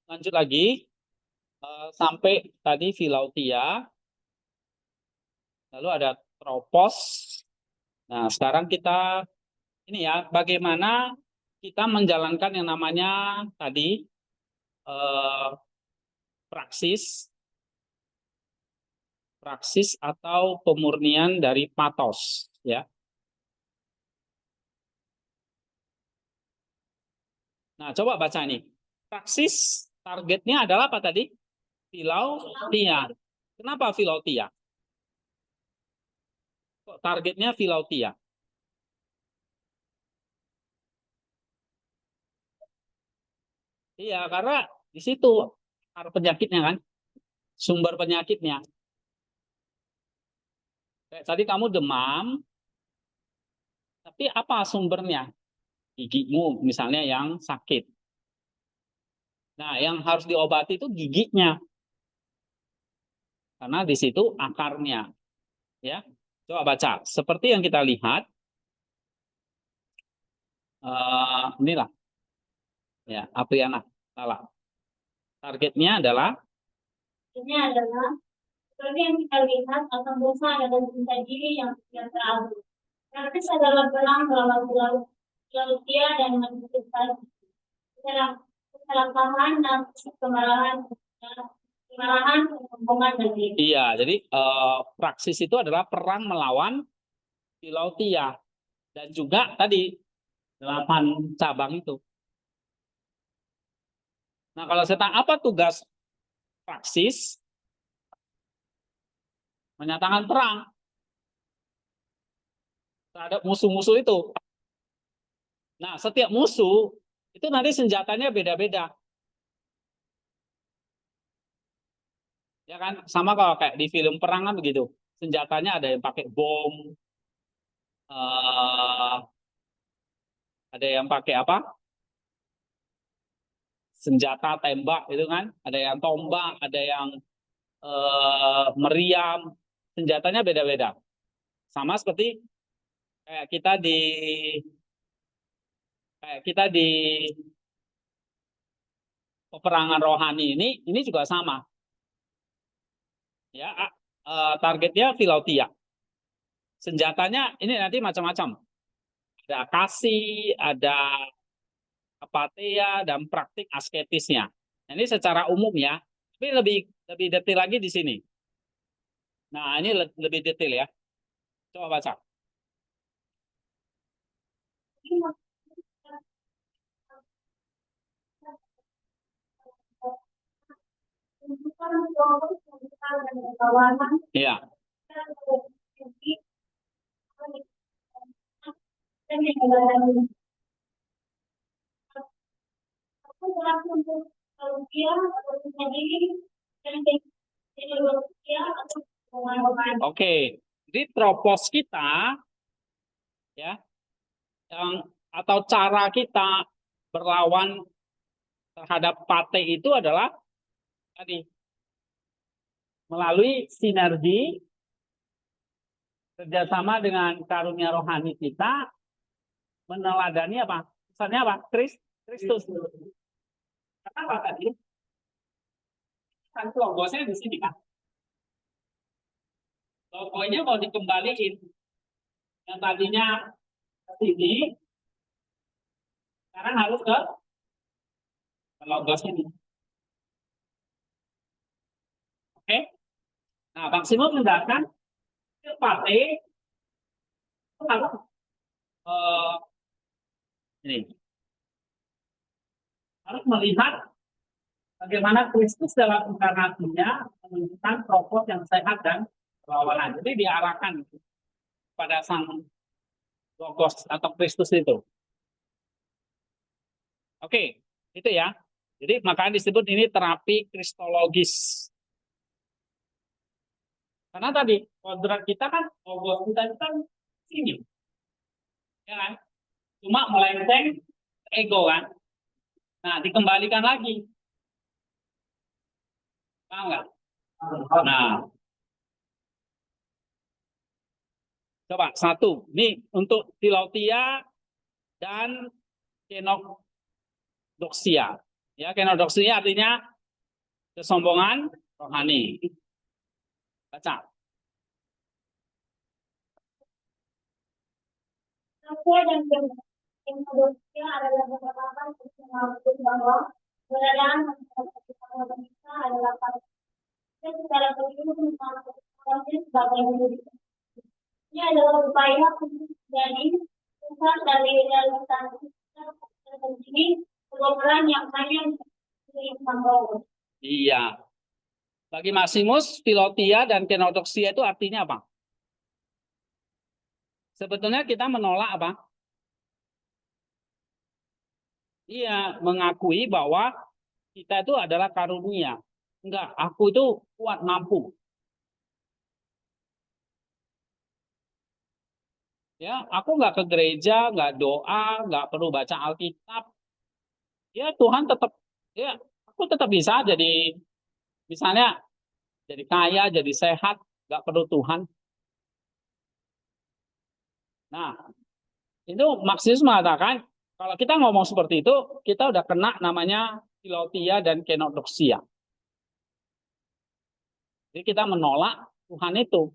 lanjut lagi sampai tadi Philautia, lalu ada Tropos. Nah, sekarang kita ini ya, bagaimana kita menjalankan yang namanya tadi eh, praksis, praksis atau pemurnian dari patos, ya. Nah, coba baca ini. Praksis targetnya adalah apa tadi? Philautia. Kenapa Philautia? Kok targetnya Philautia? Iya, karena di situ akar penyakitnya kan, sumber penyakitnya. Kayak tadi kamu demam, tapi apa sumbernya? Gigimu misalnya yang sakit. Nah, yang harus diobati itu giginya, karena di situ akarnya, ya. Coba baca. Seperti yang kita lihat, inilah, ya, Apriana, salah. Targetnya adalah, Ini adalah seperti yang kita lihat akan dosa adalah cinta diri yang terakhir. Praktis adalah perang melawan dia dan menciptakan kesalahpahaman dan kemarahan, kemarahan, kesombongan dan diri. Iya, jadi praksis itu adalah perang melawan Philautia dan juga tadi 8 cabang itu. Nah, kalau saya tanya apa tugas praksis? Menyatakan perang terhadap musuh-musuh itu. Nah, setiap musuh itu nanti senjatanya beda-beda. Ya kan? Sama kalau kayak di film perang kan begitu. Senjatanya ada yang pakai bom, ada yang pakai apa? Senjata tembak itu kan. Ada yang tombak, ada yang meriam. Senjatanya beda-beda. Sama seperti kayak kita di kayak kita di peperangan rohani ini juga sama. Ya, targetnya Philautia. Senjatanya ini nanti macam-macam. Ada kasih, ada apatia, dan praktik asketisnya. Nah, ini secara umum ya, tapi lebih lebih detail lagi di sini. Nah, ini lebih detail ya. Coba baca. Iya. Oke, jadi tropos kita ya, yang atau cara kita berlawan terhadap pate itu adalah tadi melalui sinergi kerjasama dengan karunia rohani kita, meneladani apa? Misalnya apa? Kristus. Kenapa tadi? Kan logosnya di sini kan. Logonya mau dikembaliin. Yang tadinya ke sini, sekarang harus ke logos ini. Oke? Nah, maksimum mendatang pate itu harus ini harus melihat bagaimana Kristus dalam inkarnasinya menunjukkan tropos yang sehat dan perlawanan. Jadi diarahkan pada sang logos atau Kristus itu. Oke, itu ya. Jadi makanya disebut ini terapi kristologis. Karena tadi kodrat kita kan logos kita itu kan sini, ya kan? Cuma melenceng ego kan. Nah, dikembalikan lagi. Paham nggak? Nah, coba satu. Ini untuk Philautia dan Kenokdoxia. Ya, kenodoksi artinya kesombongan rohani. Baca. Rahasia dan Kenodoksi adalah merupakan kesimpulan bahwa keberadaan manusia kita adalah dan secara keseluruhan proses sebagai individu. Ini adalah upaya untuk menjadi pusat dari realisasi terpenting peran yang hanya dimiliki Allah. Iya. Bagi Maximus, Filotia dan Kenodoksia itu artinya apa? Sebetulnya kita menolak apa? Iya, mengakui bahwa kita itu adalah karunia. Enggak, aku itu kuat mampu. Ya, aku nggak ke gereja, nggak doa, nggak perlu baca Alkitab. Ya, Tuhan tetap, ya, aku tetap bisa jadi, misalnya, jadi kaya, jadi sehat, nggak perlu Tuhan. Nah, itu Maximus mengatakan, kalau kita ngomong seperti itu, kita udah kena namanya Filotia dan Kenodoksia. Jadi kita menolak Tuhan itu.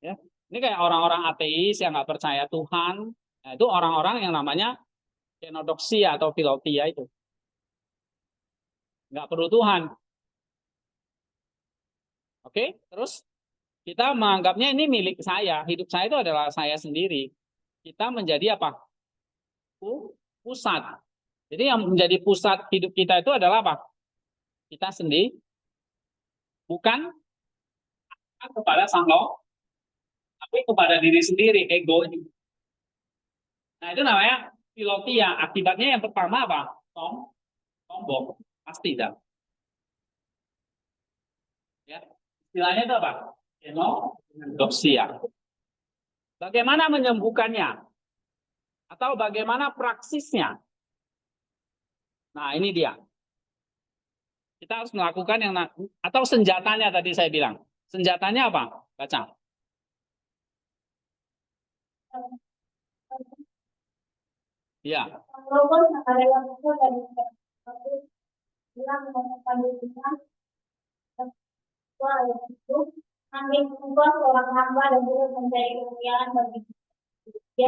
Ya, ini kayak orang-orang ateis yang nggak percaya Tuhan. Nah, itu orang-orang yang namanya Kenodoksia atau Filotia itu. Nggak perlu Tuhan. Oke, terus kita menganggapnya ini milik saya. Hidup saya itu adalah saya sendiri. Kita menjadi apa? Pusat. Jadi yang menjadi pusat hidup kita itu adalah apa? Kita sendiri. Bukan kepada sang roh, tapi kepada diri sendiri, ego. Nah, itu namanya filotia. Akibatnya yang pertama apa? Sombong. Pasti dah. Ya. Istilahnya itu apa? Kenodoksia. Bagaimana menyembuhkannya? Atau bagaimana praksisnya? Nah, ini dia. Kita harus melakukan yang atau senjatanya tadi saya bilang. Senjatanya apa? Baca. Ya.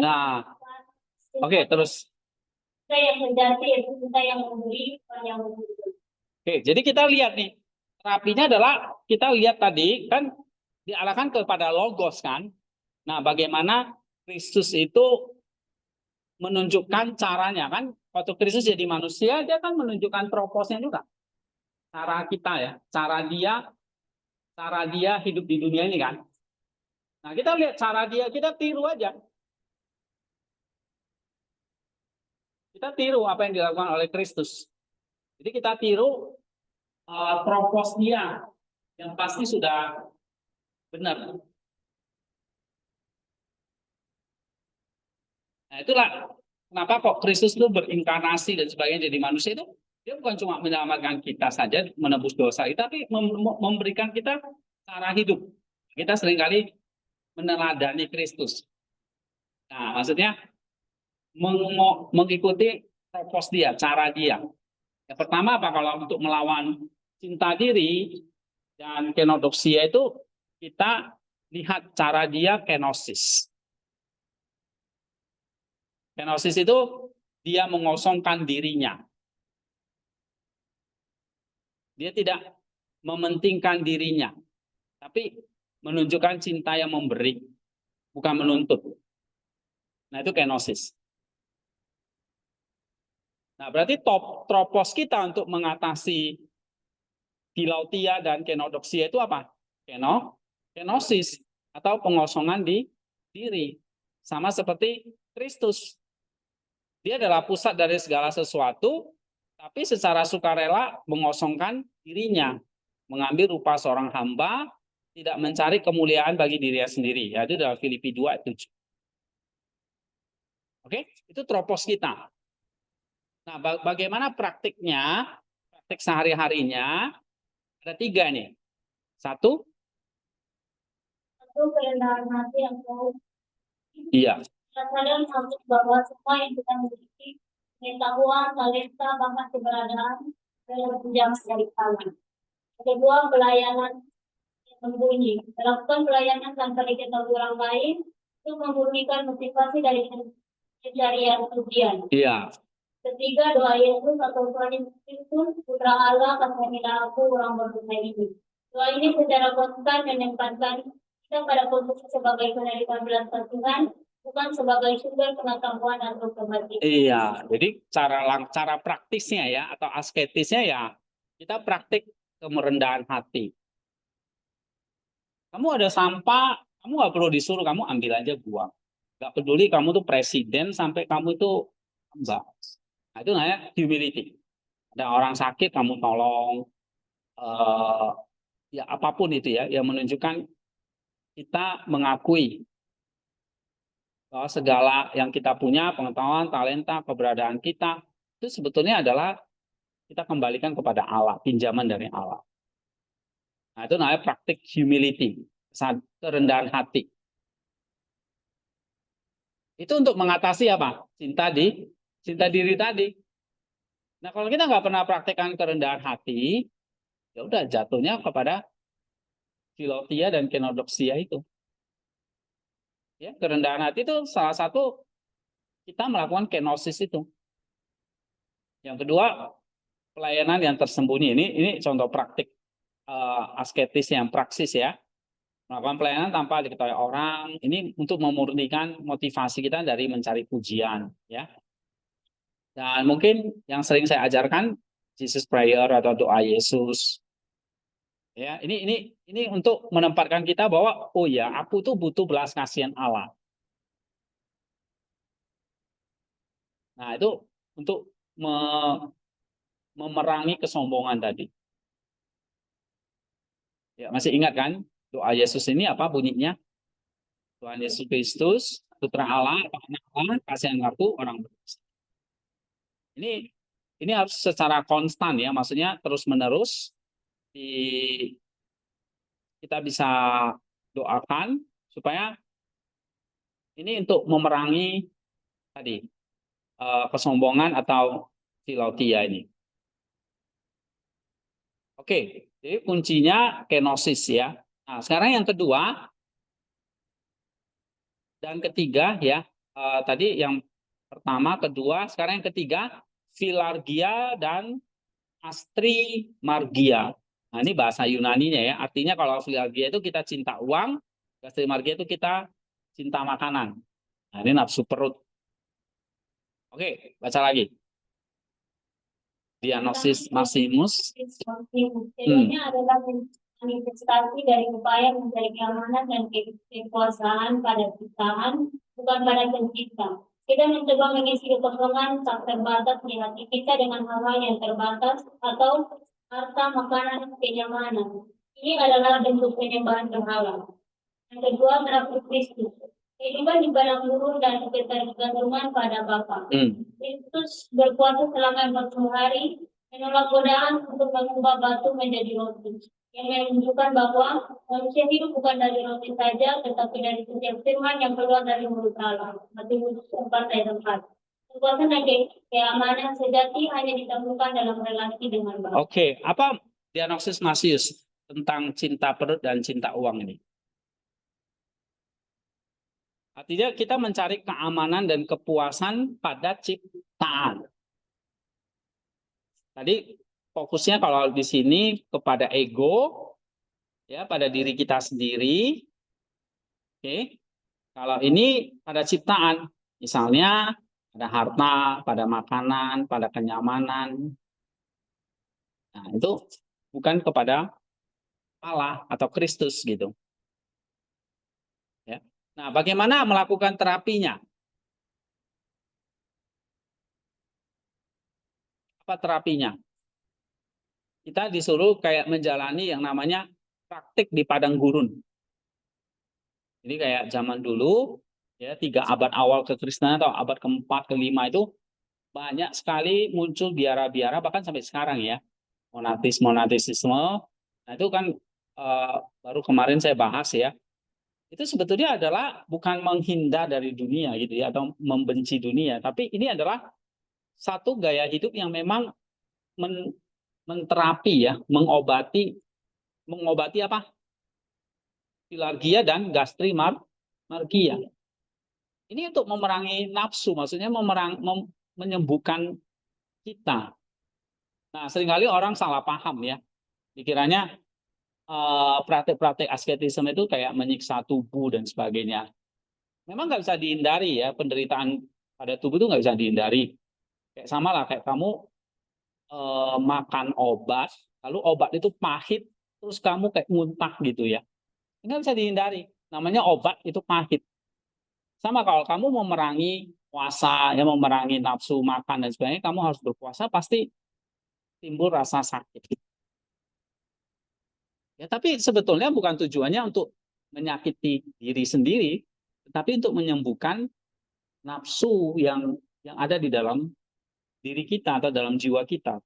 Nah, oke, terus. Kita yang sejati yaitu kita yang memberi, bukan yang memberi. Oke, jadi kita lihat nih. Terapinya adalah kita lihat tadi kan diarahkan kepada logos kan. Nah, bagaimana Kristus itu menunjukkan caranya kan. Waktu Kristus jadi manusia, dia kan menunjukkan proposnya juga. Cara kita ya, cara dia hidup di dunia ini kan. Nah, kita lihat cara dia, kita tiru aja. Kita tiru apa yang dilakukan oleh Kristus. Jadi kita tiru propos dia yang pasti sudah benar. Nah, itulah kenapa kok Kristus itu berinkarnasi dan sebagainya jadi manusia itu dia bukan cuma menyelamatkan kita saja, menebus dosa, tapi memberikan kita cara hidup. Kita seringkali meneladani Kristus. Nah, maksudnya mengikuti propos dia, cara dia. Yang pertama apa? Kalau untuk melawan cinta diri dan kenodoksia itu kita lihat cara dia kenosis. Kenosis itu dia mengosongkan dirinya. Dia tidak mementingkan dirinya, tapi menunjukkan cinta yang memberi, bukan menuntut. Nah, itu kenosis. Nah, berarti tropos kita untuk mengatasi filautia dan kenodoksia itu apa? Kenosis atau pengosongan di diri. Sama seperti Kristus. Dia adalah pusat dari segala sesuatu, tapi secara sukarela mengosongkan dirinya. Mengambil rupa seorang hamba, tidak mencari kemuliaan bagi dirinya sendiri. Yaitu dalam Filipi 2:7. Oke, itu tropos kita. Nah, bagaimana praktiknya, praktik sehari-harinya, ada 3 nih. Satu, kerendahan hati yang tahu. iya. Kita sadar masuk bahwa semua yang kita miliki, pengetahuan, talenta, bahkan keberadaan adalah pinjam dari Allah. Kedua, pelayanan yang sembunyi. Melakukan pelayanan tanpa diketahui orang lain itu memurnikan motivasi dari pencarian pujian. Iya. Ketiga, doa Yesus atau Tuhan Yesus, Putra Allah, kasihanilah aku orang berdosa ini. Doa ini secara konstan menempatkan kita pada posisi sebagai penerima belas Tuhan, bukan sebagai sumber pengetahuan atau kebaikan. Iya, jadi cara praktisnya ya atau asketisnya ya kita praktik kemerendahan hati. Kamu ada sampah, kamu nggak perlu disuruh, kamu ambil aja buang. Nggak peduli kamu tuh presiden sampai kamu itu mbak. Nah, itu namanya humility. Ada orang sakit kamu tolong, ya apapun itu ya, yang menunjukkan kita mengakui bahwa segala yang kita punya, pengetahuan, talenta, keberadaan kita, itu sebetulnya adalah kita kembalikan kepada Allah, pinjaman dari Allah. Nah, itu namanya praktik humility, kerendahan hati. Itu untuk mengatasi apa? Cinta diri tadi. Nah, kalau kita nggak pernah praktekkan kerendahan hati, ya udah jatuhnya kepada filotia dan kenodoksia itu. Ya, kerendahan hati itu salah satu kita melakukan kenosis itu. Yang kedua, pelayanan yang tersembunyi. Ini contoh praktik asketis yang praksis ya. Melakukan pelayanan tanpa diketahui orang, ini untuk memurnikan motivasi kita dari mencari pujian, ya. Dan mungkin yang sering saya ajarkan Jesus Prayer atau doa Yesus, ya. Ini untuk menempatkan kita bahwa oh ya, aku tuh butuh belas kasihan Allah. Nah itu untuk memerangi kesombongan tadi. Ya masih ingat kan doa Yesus ini apa bunyinya? Tuhan Yesus Kristus, Putra Allah, Anak Allah, kasihan aku orang berdosa. Ini harus secara konstan ya, maksudnya terus-menerus kita bisa doakan supaya ini untuk memerangi tadi kesombongan atau filotia ini. Oke, jadi kuncinya kenosis ya. Nah, sekarang yang kedua dan ketiga ya. Tadi yang pertama, kedua, sekarang yang ketiga filargia dan astrimargia. Nah, ini bahasa Yunaninya ya. Artinya kalau filargia itu kita cinta uang, astrimargia itu kita cinta makanan. Nah, ini nafsu perut. Oke, baca lagi. Diagnosis Maximus. Keduanya adalah manifestasi dari upaya mencari keamanan dan kekuasaan pada ciptaan, bukan pada pencipta. Kita mencoba mengisi kekosongan tak terbatas di hati kita dengan hal-hal yang terbatas atau harta, makanan, kenyamanan. Ini adalah bentuk penyembahan berhala. Yang kedua, merakit Kristus. Kehidupan di padang gurun dan ketergantungan pada Bapa. Kristus berpuasa selama 40 hari, menolak godaan untuk mengubah batu menjadi roti. Yang menunjukkan bahwa manusia hidup bukan dari roti saja, tetapi dari setiap firman yang keluar dari mulut Allah. Matius 4 ayat 4. Kekuasaan dan keamanan sejati hanya ditemukan dalam relasi dengan Bapa. Oke, apa diagnosis Masius tentang cinta perut dan cinta uang ini? Artinya kita mencari keamanan dan kepuasan pada ciptaan. Tadi fokusnya kalau di sini kepada ego, ya pada diri kita sendiri. Oke, kalau ini pada ciptaan, misalnya pada harta, pada makanan, pada kenyamanan. Nah itu bukan kepada Allah atau Kristus gitu. Ya. Nah, bagaimana melakukan terapinya? Apa terapinya? Kita disuruh kayak menjalani yang namanya praktik di padang gurun. Ini kayak zaman dulu, ya 3 abad awal kekristenan atau abad keempat, kelima itu banyak sekali muncul biara-biara bahkan sampai sekarang ya monatisme. Nah itu kan baru kemarin saya bahas ya. itu sebetulnya adalah bukan menghindar dari dunia gitu ya, atau membenci dunia, tapi ini adalah satu gaya hidup yang memang menterapi ya, mengobati apa? Filargia dan gastrimargia. Ini untuk memerangi nafsu, maksudnya menyembuhkan kita. Nah, seringkali orang salah paham ya. Dikiranya praktek-praktek asketisme itu kayak menyiksa tubuh dan sebagainya. Memang nggak bisa dihindari ya, penderitaan pada tubuh itu nggak bisa dihindari. Kayak sama lah, kayak kamu makan obat, lalu obat itu pahit, terus kamu kayak muntah gitu ya. Nggak bisa dihindari. Namanya obat itu pahit. Sama kalau kamu memerangi puasa, ya memerangi nafsu makan dan sebagainya, kamu harus berpuasa, pasti timbul rasa sakit. Ya, tapi sebetulnya bukan tujuannya untuk menyakiti diri sendiri, tetapi untuk menyembuhkan nafsu yang ada di dalam diri kita atau dalam jiwa kita.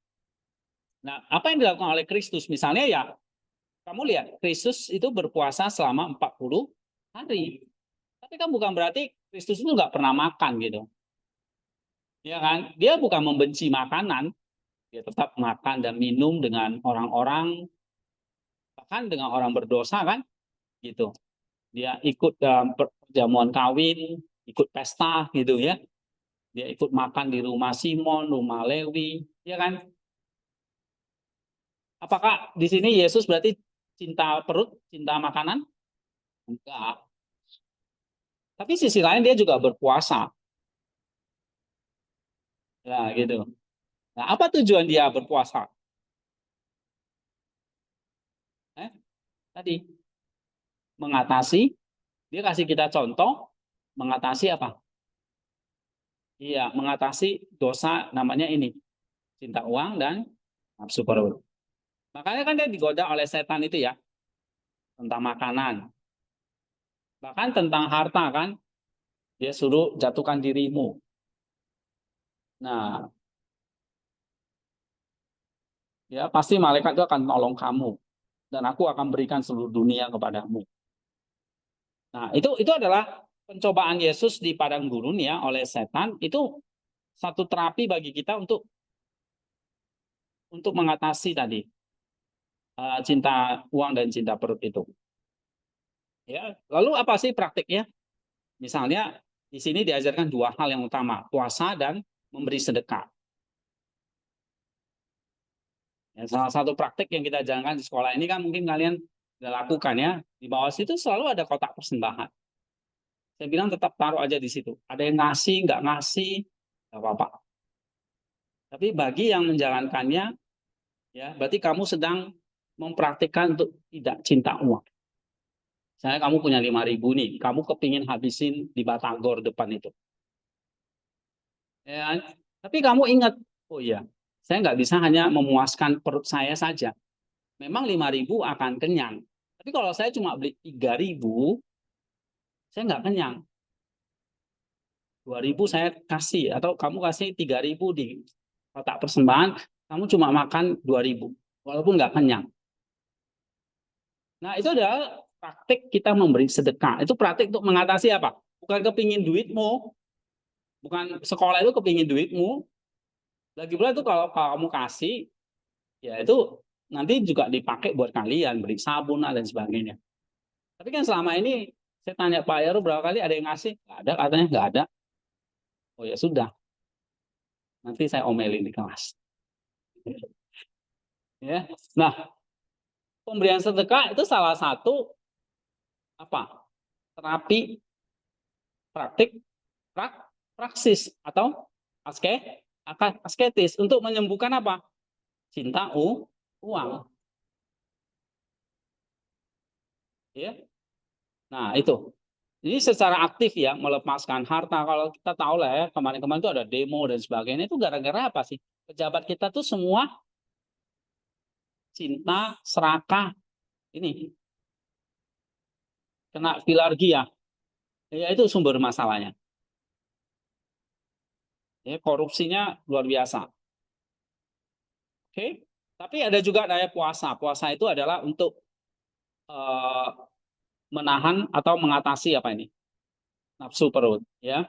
Nah, apa yang dilakukan oleh Kristus? Misalnya ya, kamu lihat, Kristus itu berpuasa selama 40 hari. Tapi kan bukan berarti Kristus itu nggak pernah makan gitu. Ya kan? Dia bukan membenci makanan, dia tetap makan dan minum dengan orang-orang, bahkan dengan orang berdosa kan, gitu. Dia ikut dalam perjamuan kawin, ikut pesta gitu ya. Dia ikut makan di rumah Simon, rumah Lewi, ya kan? Apakah di sini Yesus berarti cinta perut, cinta makanan? Enggak. Tapi sisi lain dia juga berpuasa. Ya, gitu. Nah, apa tujuan dia berpuasa? Tadi mengatasi, dia kasih kita contoh mengatasi apa? Iya, mengatasi dosa namanya ini, cinta uang dan nafsu perut. Makanya kan dia digoda oleh setan itu ya, tentang makanan. Bahkan tentang harta kan, dia suruh jatuhkan dirimu. Nah, ya pasti malaikat itu akan menolong kamu dan aku akan berikan seluruh dunia kepadamu. Nah, itu adalah pencobaan Yesus di padang gurun ya oleh setan, itu satu terapi bagi kita untuk mengatasi tadi cinta uang dan cinta perut itu. Ya, lalu apa sih praktiknya? Misalnya di sini diajarkan dua hal yang utama, puasa dan memberi sedekah. Ya, salah satu praktik yang kita jalankan di sekolah ini kan mungkin kalian sudah lakukan ya. Di bawah situ selalu ada kotak persembahan. Saya bilang tetap taruh aja di situ. Ada yang ngasih, nggak ngasih, nggak apa-apa. Tapi bagi yang menjalankannya, ya berarti kamu sedang mempraktikkan untuk tidak cinta uang. Misalnya kamu punya 5.000 nih, kamu kepingin habisin di Batagor depan itu. Ya, tapi kamu ingat, oh iya, saya nggak bisa hanya memuaskan perut saya saja. Memang 5.000 akan kenyang. Tapi kalau saya cuma beli 3.000, saya nggak kenyang. 2.000 saya kasih, atau kamu kasih 3.000 di kotak persembahan, kamu cuma makan 2.000, walaupun nggak kenyang. Nah, itu adalah praktik kita memberi sedekah. Itu praktik untuk mengatasi apa? Bukan kepingin duitmu, bukan sekolah itu kepingin duitmu. Lagi pula itu kalau kamu kasih, ya itu nanti juga dipakai buat kalian, beli sabun dan sebagainya. Tapi kan selama ini saya tanya Pak Heru berapa kali ada yang ngasih? Nggak ada, katanya nggak ada. Oh ya sudah, nanti saya omelin di kelas. Ya, nah pemberian sedekah itu salah satu apa? Terapi praktik praksis atau asketis untuk menyembuhkan apa? Cinta uang. Ya. Nah, itu. Ini secara aktif ya melepaskan harta. Kalau kita tahu lah ya, kemarin-kemarin itu ada demo dan sebagainya, itu gara-gara apa sih? Pejabat kita tuh semua cinta, serakah, ini kena filargia. Ya itu sumber masalahnya. Ya, korupsinya luar biasa. Oke. Tapi ada juga daya puasa. Puasa itu adalah untuk menahan atau mengatasi apa ini? Nafsu perut, ya.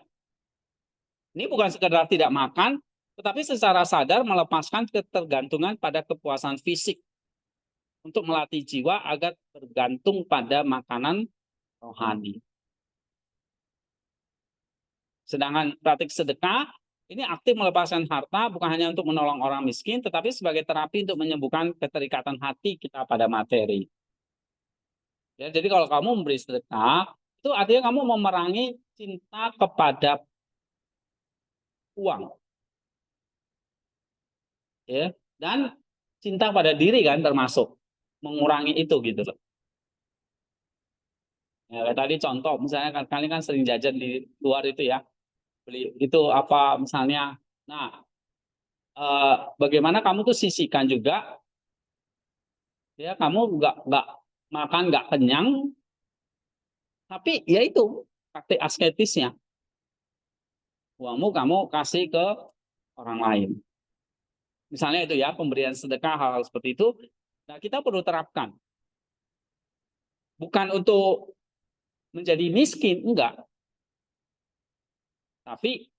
Ini bukan sekedar tidak makan, tetapi secara sadar melepaskan ketergantungan pada kepuasan fisik untuk melatih jiwa agar bergantung pada makanan rohani. Sedangkan praktik sedekah ini aktif melepaskan harta bukan hanya untuk menolong orang miskin, tetapi sebagai terapi untuk menyembuhkan keterikatan hati kita pada materi. Ya, jadi kalau kamu memberi sedekah, itu artinya kamu memerangi cinta kepada uang, ya, dan cinta pada diri kan termasuk mengurangi itu gitu loh. Ya, kayak tadi contoh, misalnya kalian kan sering jajan di luar itu ya, beli itu apa misalnya. Nah, bagaimana kamu tuh sisihkan juga, ya kamu nggak makan nggak kenyang, tapi ya itu praktik asketisnya, uangmu kamu kasih ke orang lain. Misalnya itu ya pemberian sedekah hal-hal seperti itu. Nah kita perlu terapkan, bukan untuk menjadi miskin, enggak. Tapi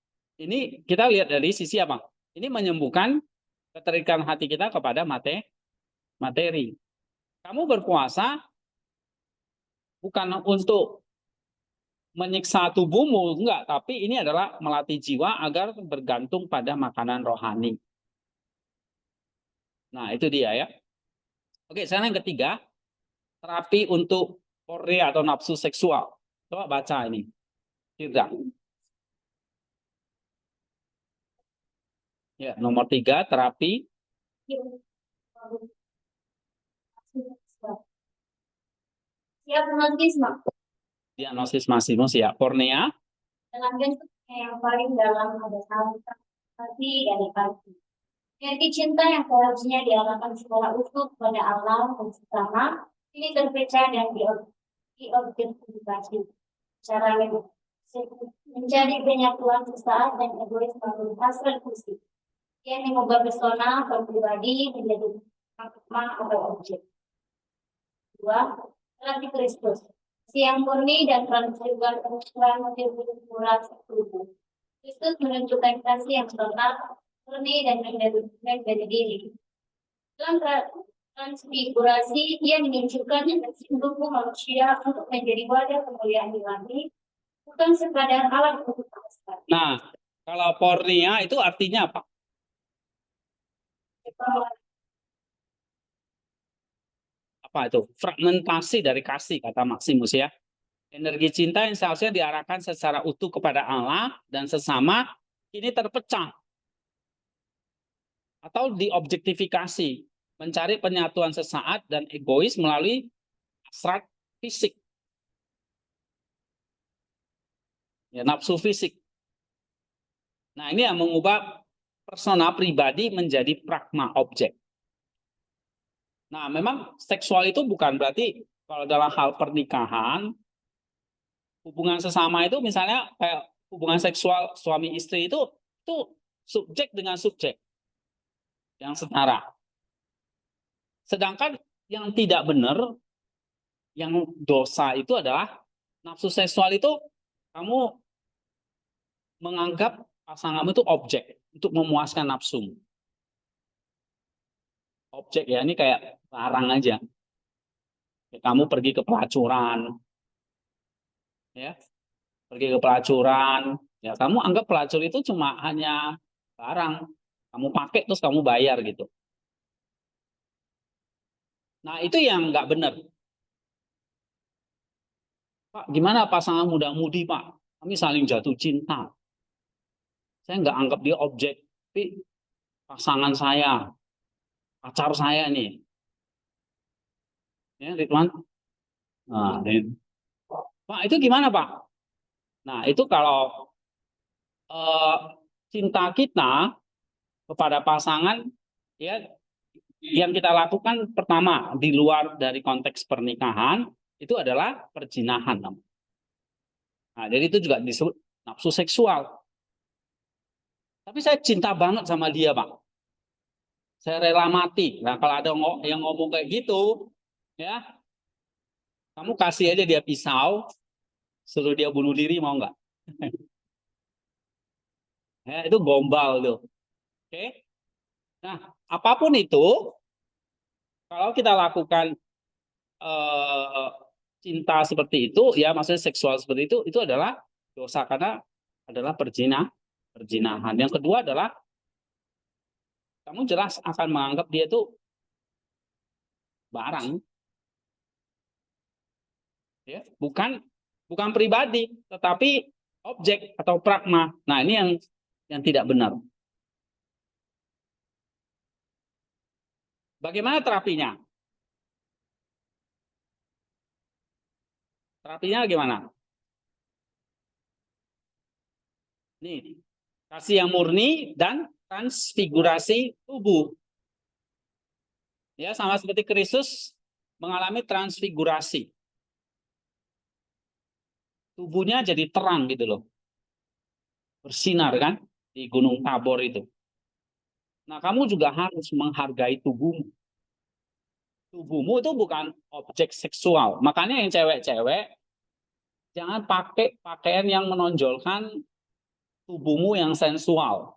ini kita lihat dari sisi apa? Ini menyembuhkan keterikatan hati kita kepada materi. Kamu berpuasa bukan untuk menyiksa tubuhmu, enggak, tapi ini adalah melatih jiwa agar bergantung pada makanan rohani. Nah, itu dia ya. Oke, sekarang yang ketiga, terapi untuk porne atau nafsu seksual. Coba baca ini. Tidak. Ya, nomor 3, terapi diagnosis masimus ya, pornea dengan bentuknya yang paling dalam pada saat hati dari hati. Jadi cinta yang seharusnya diarahkan secara utuh kepada Allah dan sesama ini terpecah dan diobjektifikasi. Caranya menjadi penyatuan sesaat dan egois melalui hasrat fisik yang mengubah persona pribadi menjadi makna atau objek. 2. Terapi Kristus. Siang murni dan transjugal pura tubuh. Kristus menunjukkan kasih yang total, murni dan dari diri. Dalam transfigurasi, ia menunjukkan tubuh manusia untuk menjadi wadah kemuliaan ilahi, bukan sekadar alat untuk manusia. Nah, kalau pornea itu artinya apa? Apa itu? Fragmentasi dari kasih, kata Maximus ya. Energi cinta yang seharusnya diarahkan secara utuh kepada Allah dan sesama, ini terpecah atau diobjektifikasi, mencari penyatuan sesaat dan egois melalui hasrat fisik. Ya, nafsu fisik. Nah, ini yang mengubah persona pribadi menjadi pragma objek. Nah, memang seksual itu bukan berarti kalau dalam hal pernikahan, hubungan sesama itu misalnya kayak hubungan seksual suami istri itu subjek dengan subjek yang setara. Sedangkan yang tidak benar, yang dosa itu adalah nafsu seksual itu kamu menganggap pasanganmu itu objek untuk memuaskan nafsu. Objek ya, ini kayak barang aja. Kamu pergi ke pelacuran, ya, pergi ke pelacuran, ya kamu anggap pelacur itu cuma hanya barang, kamu pakai terus kamu bayar gitu. Nah itu yang nggak benar. Pak, gimana pasangan muda-mudi Pak? Kami saling jatuh cinta. Saya nggak anggap dia objek, tapi pasangan saya, pacar saya nih. Ya, Ridwan. Nah, Pak, itu gimana Pak? Nah, itu kalau eh, cinta kita kepada pasangan, ya yang kita lakukan pertama di luar dari konteks pernikahan itu adalah perzinahan. Nah, jadi itu juga disebut nafsu seksual. Tapi saya cinta banget sama dia, Pak. Saya rela mati. Nah, kalau ada yang ngomong kayak gitu, ya, Kamu kasih aja dia pisau, suruh dia bunuh diri, mau nggak? Ya, itu gombal tuh. Oke? Nah, apapun itu, kalau kita lakukan eh, cinta seperti itu, ya maksudnya seksual seperti itu adalah dosa karena adalah perzinahan. Yang kedua adalah kamu jelas akan menganggap dia itu barang, ya, bukan pribadi, tetapi objek atau pragma. Nah, ini yang tidak benar. Bagaimana terapinya? Terapinya gimana? Nih, kasih yang murni dan transfigurasi tubuh. Ya, sama seperti Kristus mengalami transfigurasi. Tubuhnya jadi terang gitu loh. Bersinar kan di Gunung Tabor itu. Nah, kamu juga harus menghargai tubuhmu. Tubuhmu itu bukan objek seksual. Makanya yang cewek-cewek jangan pakai pakaian yang menonjolkan tubuhmu yang sensual.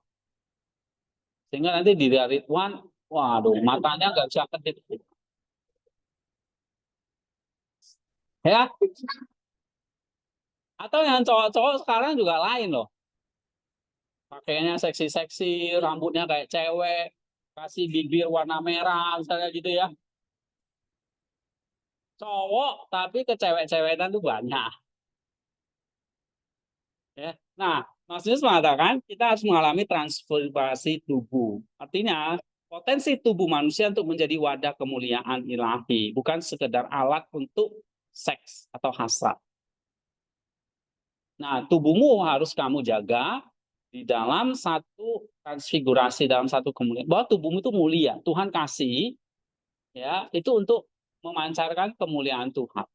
Sehingga nanti dilihat Ridwan, waduh, matanya nggak bisa kedip. Ya, atau yang cowok-cowok sekarang juga lain loh. Pakaiannya seksi-seksi, rambutnya kayak cewek, kasih bibir warna merah, misalnya gitu ya. Cowok, tapi ke cewek-cewekan tuh banyak. Ya. Nah, Mas Yus mengatakan kita harus mengalami transformasi tubuh. Artinya, potensi tubuh manusia untuk menjadi wadah kemuliaan ilahi, bukan sekedar alat untuk seks atau hasrat. Nah, tubuhmu harus kamu jaga di dalam satu transfigurasi, dalam satu kemuliaan. Bahwa tubuhmu itu mulia, Tuhan kasih, ya, itu untuk memancarkan kemuliaan Tuhan.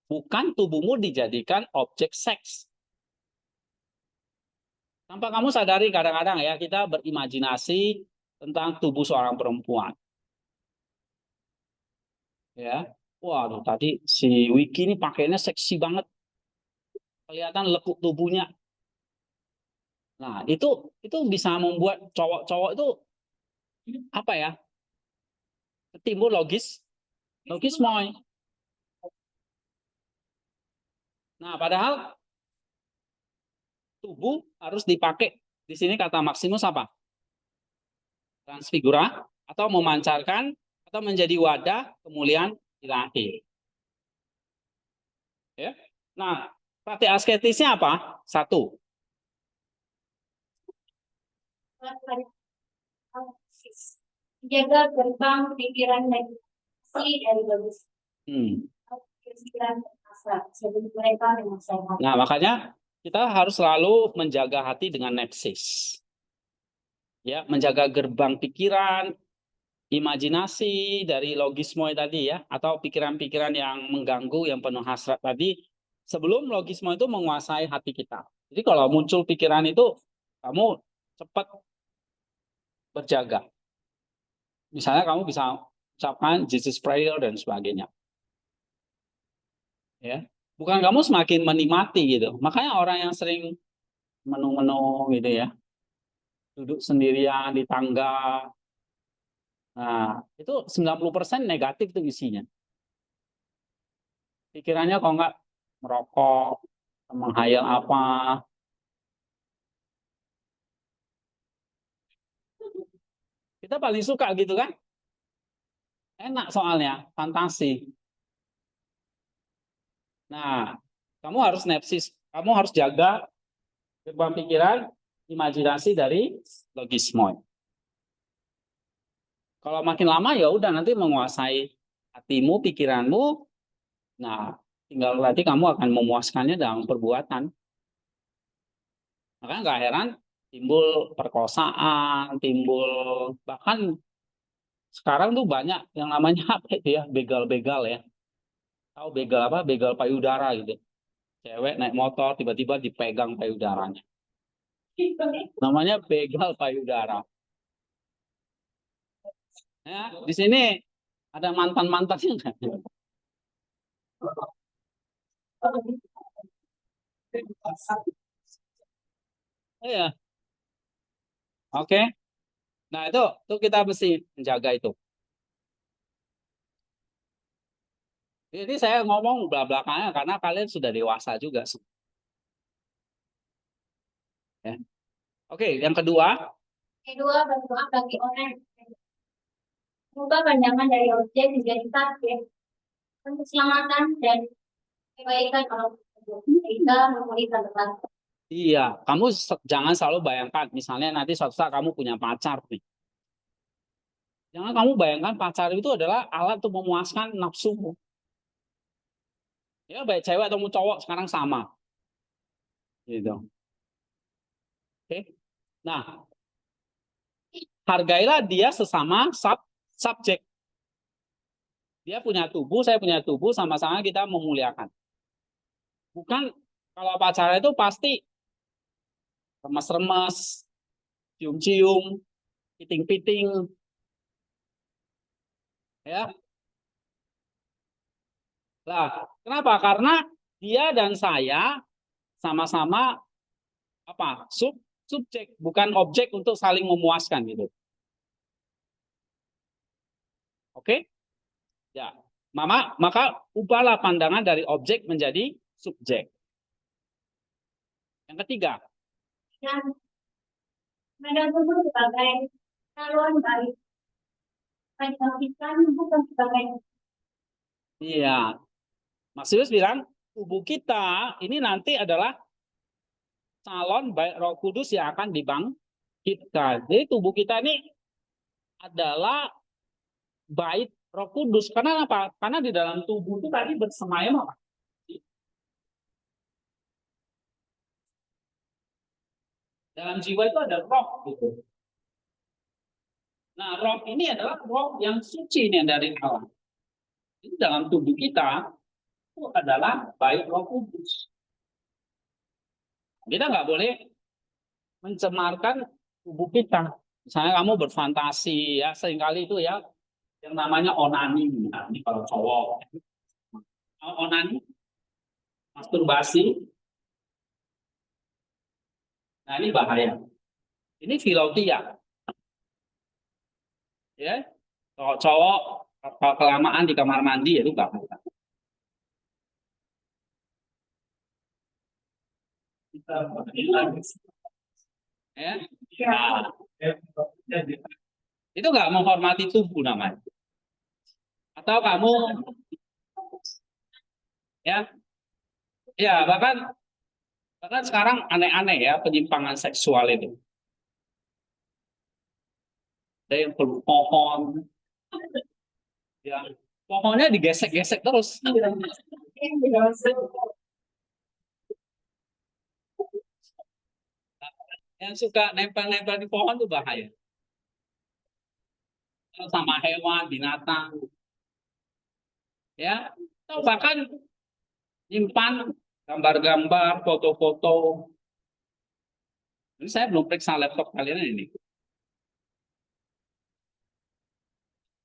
Bukan tubuhmu dijadikan objek seks. Tanpa kamu sadari kadang-kadang ya kita berimajinasi tentang tubuh seorang perempuan. Ya, waduh tadi si Wiki ini pakainya seksi banget, kelihatan lekuk tubuhnya. Nah itu bisa membuat cowok-cowok itu apa ya? Timbul logismoi. Nah padahal tubuh harus dipakai. Di sini kata Maximus apa? Transfigura atau memancarkan atau menjadi wadah kemuliaan ilahi. Ya. Nah, praktik asketisnya apa? Satu, Jaga gerbang pikiran dan hati dari bagus. Pikiran terasa sebelum mereka memang sehat. Nah, makanya kita harus selalu menjaga hati dengan nepsis. Ya, menjaga gerbang pikiran, imajinasi dari logismoi tadi ya, atau pikiran-pikiran yang mengganggu, yang penuh hasrat tadi, sebelum logismoi itu menguasai hati kita. Jadi kalau muncul pikiran itu, kamu cepat berjaga. Misalnya kamu bisa ucapkan Jesus Prayer dan sebagainya. Ya, bukan kamu semakin menikmati gitu. Makanya orang yang sering menung-menung gitu ya, duduk sendirian di tangga. Nah, itu 90% negatif tuh isinya. Pikirannya kok nggak merokok, menghayal apa. Kita paling suka gitu kan? Enak soalnya, fantasi. Nah, kamu harus nepsis, kamu harus jaga gerbang pikiran, imajinasi dari logismoi. Kalau makin lama ya udah nanti menguasai hatimu, pikiranmu. Nah, tinggal nanti kamu akan memuaskannya dalam perbuatan. Makanya nggak heran timbul perkosaan, timbul bahkan sekarang tuh banyak yang namanya apa itu ya, begal-begal ya. Tahu begal apa? Begal payudara gitu. Cewek naik motor tiba-tiba dipegang payudaranya. Namanya begal payudara. Ya, di sini ada mantan-mantannya. Iya, oke. Nah, itu kita mesti menjaga itu. Ini saya ngomong belakangnya karena kalian sudah dewasa juga. Ya. Oke, yang kedua, Kedua, bantuan bagi orang mengubah pandangan dari objek menjadi subjek untuk keselamatan dan kebaikan orang tersebut. Sehingga memulihkan depan. iya, kamu jangan selalu bayangkan, misalnya nanti suatu saat kamu punya pacar nih. Jangan kamu bayangkan pacar itu adalah alat untuk memuaskan nafsumu. Ya, baik cewek atau cowok sekarang sama. Gitu. Oke. Nah, hargailah dia sesama subjek. Dia punya tubuh, saya punya tubuh, sama-sama kita memuliakan. Bukan kalau pacaran itu pasti remes-remes, cium-cium, piting-piting, ya. Lah, kenapa? Karena dia dan saya sama-sama apa? Subjek, bukan objek untuk saling memuaskan gitu. Oke? Ya. Maka ubahlah pandangan dari objek menjadi subjek. Yang ketiga, Dan pandang tubuh sebagai saluran baik. Pancasila bukan sebagai iya, Mas Yus bilang tubuh kita ini nanti adalah calon baik Roh Kudus yang akan dibangkitkan. Jadi tubuh kita ini adalah bait Roh Kudus. Karena apa? Karena di dalam tubuh itu tadi bersemayam apa? Dalam jiwa itu ada roh gitu. Nah, roh ini adalah roh yang suci ini dari Allah. Ini dalam tubuh kita itu adalah bait Roh Kudus. Kita nggak boleh mencemarkan tubuh kita. Misalnya kamu berfantasi ya, seringkali itu ya yang namanya onani. Nah, ini kalau cowok onani, masturbasi. Nah, ini bahaya. Ini filotia, ya. Kalau cowok kalau kelamaan di kamar mandi itu bahaya. Ya. Nah, itu nggak menghormati tubuh namanya. Atau kamu ya, ya bahkan sekarang aneh-aneh ya penyimpangan seksual itu. Ada yang peluk pohon, ya pohonnya digesek-gesek terus. Yang suka nempel-nempel di pohon itu bahaya. Sama hewan, binatang, ya. Atau bahkan nyimpan gambar-gambar, foto-foto. Ini saya belum periksa laptop kalian ini.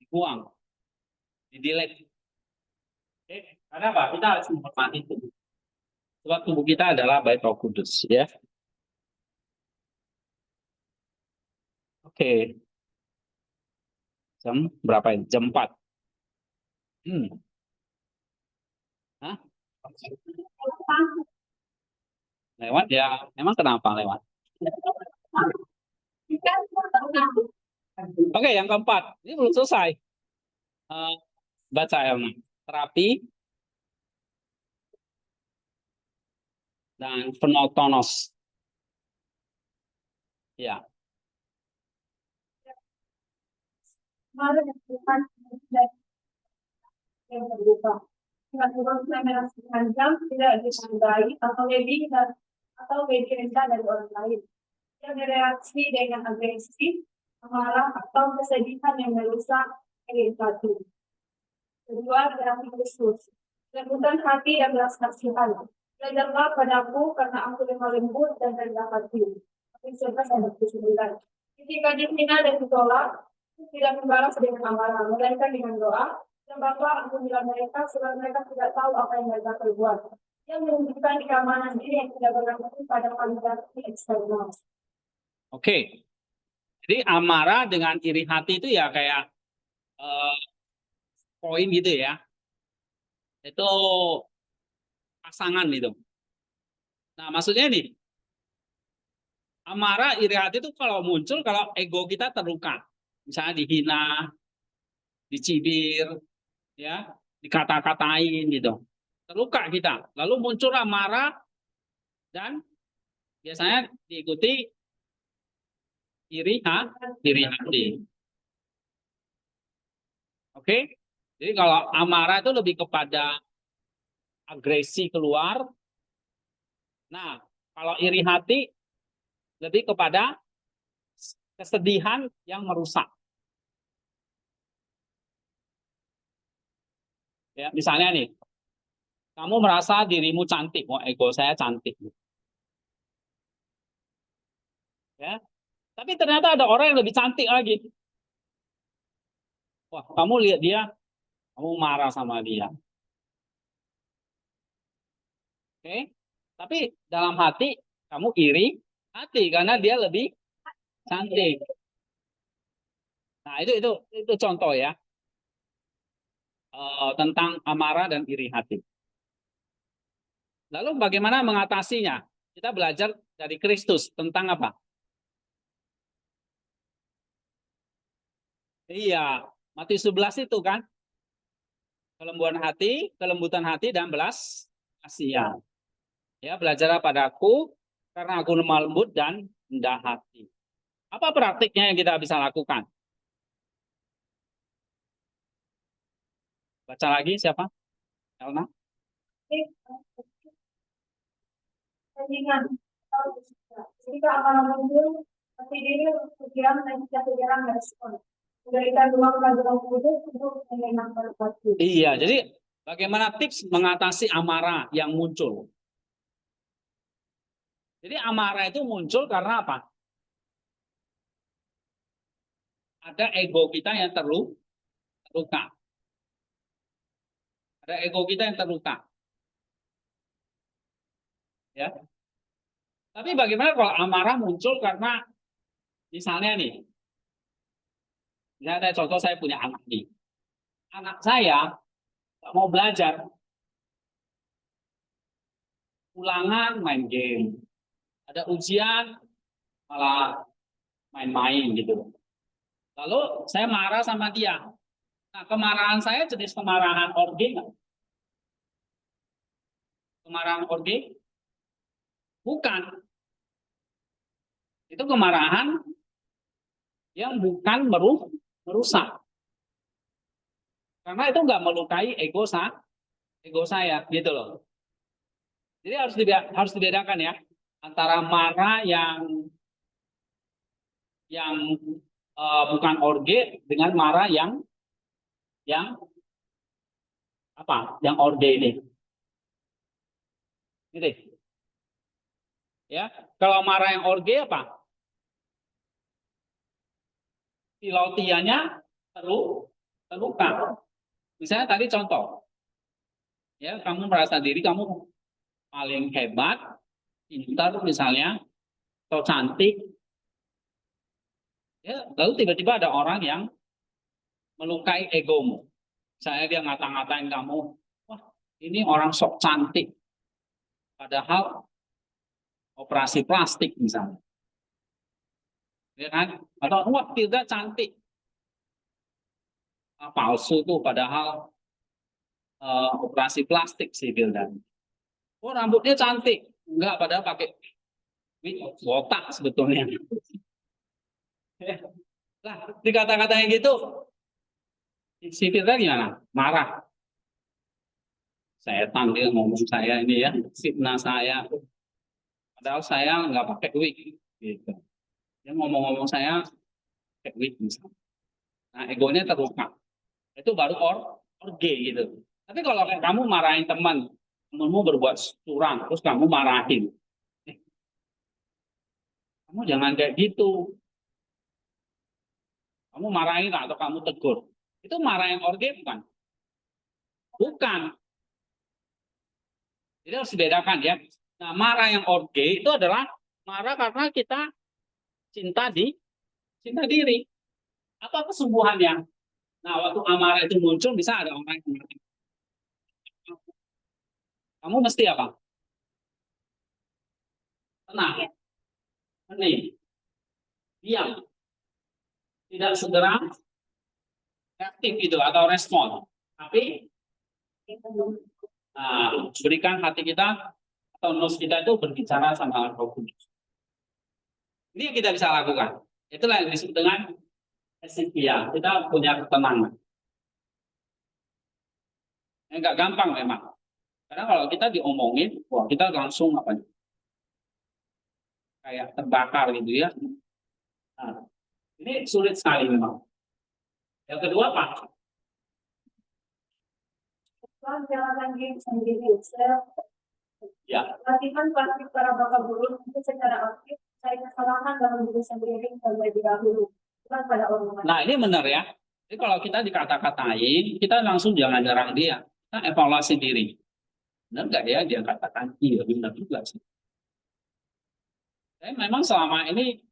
Dibuang, di-delete. Oke, karena apa? Kita harus menghormati itu. Sebab tubuh kita adalah bait Roh Kudus, ya. Oke, jam berapa ini? Jam 4. Hah? Lewat ya, emang kenapa lewat? Oke, yang keempat. Ini belum selesai. Baca Elma. Terapi dan penotonos. Ya. yang terbuka. Dengan urus sepanjang tidak ditandai atau lebih rendah dari orang lain. Yang bereaksi dengan agresi, marah atau kesedihan yang merusak empati. Kedua, berarti Kristus. Lembutkan hati dan belas kasihan. Belajarlah padaku karena aku lemah lembut dan rendah hati. Efesus 1:9. Ketika dihina dan ditolak, tidak membalas dengan amarah, melainkan dengan doa, Bapak apabila mereka sebab mereka tidak tahu apa yang mereka perbuat. Yang menunjukkan keamanan diri yang tidak bergantung pada validasi eksternal. Oke. Jadi amarah dengan iri hati itu ya kayak poin gitu ya. Itu pasangan itu. Nah, maksudnya nih, amarah, iri hati itu kalau muncul kalau ego kita terluka. Misalnya dihina, dicibir, ya, dikata-katain gitu. Terluka kita. Lalu muncul amarah dan biasanya diikuti iri hati. Oke? Jadi kalau amarah itu lebih kepada agresi keluar. Nah, kalau iri hati lebih kepada kesedihan yang merusak. Ya, misalnya nih, kamu merasa dirimu cantik, wah ego saya cantik. Ya, tapi ternyata ada orang yang lebih cantik lagi. Wah, kamu lihat dia, kamu marah sama dia. Oke? Tapi dalam hati kamu iri hati karena dia lebih cantik. Nah, itu contoh ya tentang amarah dan iri hati. Lalu bagaimana mengatasinya? Kita belajar dari Kristus tentang apa? Iya, Matius 11 itu kan, kelembutan hati dan belas kasihan. Ya, belajar padaku karena aku lemah lembut dan rendah hati. Apa praktiknya yang kita bisa lakukan? Baca lagi siapa? Elna? Jika akan muncul, pasti diri pikiran dan pikiran respon. Memberikan ruang bagi orang kudus untuk menyenangkan hati. Iya, jadi bagaimana tips mengatasi amarah yang muncul? Jadi amarah itu muncul karena apa? Ada ego kita yang terluka. Ada ego kita yang terluka. Ya. Tapi bagaimana kalau amarah muncul karena misalnya nih, misalnya contoh saya punya anak nih. Anak saya nggak mau belajar, ulangan main game. Ada ujian malah main-main gitu. Lalu saya marah sama dia. Nah, kemarahan saya jenis kemarahan orge nggak? Kemarahan orge? Bukan. Itu kemarahan yang bukan merusak. Karena itu nggak melukai ego saya gitu loh. Jadi harus dibedakan ya antara marah yang bukan orge dengan marah yang apa? Yang orge ini. Gitu. Ya. Kalau marah yang orge apa? Silautianya terluka. Misalnya tadi contoh, ya kamu merasa diri kamu paling hebat, pintar misalnya, atau cantik, ya lalu tiba-tiba ada orang yang melukai egomu. Saya dia ngata-ngatain kamu, wah ini orang sok cantik, padahal operasi plastik misalnya, ya kan? Atau wah tidak cantik, palsu tuh padahal operasi plastik sih Bildan. Oh rambutnya cantik, enggak padahal pakai botak sebetulnya. Lah dikata-katain gitu, si Firda gimana? Marah. Saya panggil ngomong saya ini ya, fitnah saya. Padahal saya nggak pakai wig. Gitu. Dia ngomong-ngomong saya pakai wig misalnya. Nah egonya terluka. Itu baru orge gitu. Tapi kalau kamu marahin temanmu berbuat curang, terus kamu marahin. Kamu jangan kayak gitu. Kamu marahin atau kamu tegur. Itu marah yang orge bukan? Bukan. Jadi harus dibedakan ya. Nah, marah yang orge itu adalah marah karena kita cinta diri. Apa kesungguhannya? Nah, waktu amarah itu muncul bisa ada orang yang mengatakan, kamu mesti apa? Tenang, hening, diam, tidak segera reaktif gitu atau respon. Tapi berikan hati kita atau nus kita itu berbicara sama Roh Kudus. Ini yang kita bisa lakukan. Itulah yang disebut dengan esiklia. Kita punya ketenangan. Enggak gampang memang. Karena kalau kita diomongin, wah kita langsung apa? Kayak terbakar gitu ya. Nah, ini sulit sekali memang. Yang kedua Pak. Menjalankan diri sendiri. Ya. Latihan praktik para bapak guru itu secara aktif cari kesalahan dalam diri sendiri terlebih dahulu. Bukan pada orang lain. Nah ini benar ya. Jadi kalau kita dikata-katain, kita langsung jangan nyerang dia. Kita evaluasi diri. Benar nggak ya dia katakan? Iya benar juga sih. Tapi memang selama ini